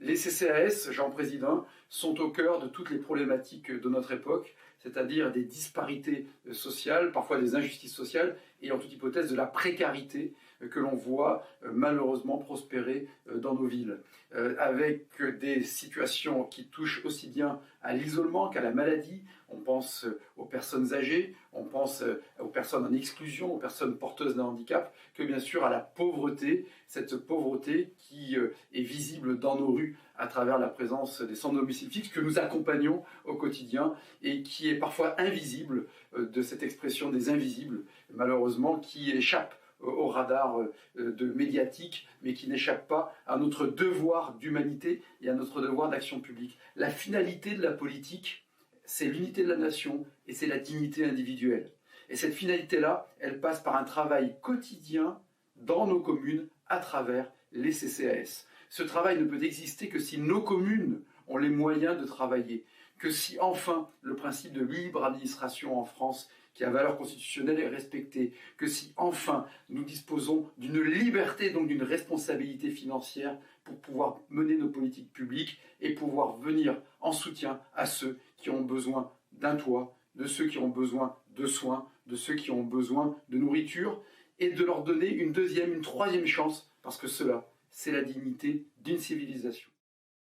Les CCAS, Jean Président, sont au cœur de toutes les problématiques de notre époque, c'est-à-dire des disparités sociales, parfois des injustices sociales, et en toute hypothèse de la précarité que l'on voit malheureusement prospérer dans nos villes, avec des situations qui touchent aussi bien à l'isolement qu'à la maladie. On pense aux personnes âgées, on pense aux personnes en exclusion, aux personnes porteuses d'un handicap, que bien sûr à la pauvreté, cette pauvreté qui est visible dans nos rues à travers la présence des sans domicile fixe que nous accompagnons au quotidien et qui est parfois invisible, de cette expression des invisibles, malheureusement, qui échappe au radar médiatique, mais qui n'échappe pas à notre devoir d'humanité et à notre devoir d'action publique. La finalité de la politique, c'est l'unité de la nation et c'est la dignité individuelle. Et cette finalité-là, elle passe par un travail quotidien dans nos communes à travers les CCAS. Ce travail ne peut exister que si nos communes ont les moyens de travailler, que si enfin le principe de libre administration en France, qui a valeur constitutionnelle, est respecté, que si enfin nous disposons d'une liberté, donc d'une responsabilité financière pour pouvoir mener nos politiques publiques et pouvoir venir en soutien à ceux qui ont besoin d'un toit, de ceux qui ont besoin de soins, de ceux qui ont besoin de nourriture, et de leur donner une deuxième, une troisième chance, parce que cela, c'est la dignité d'une civilisation.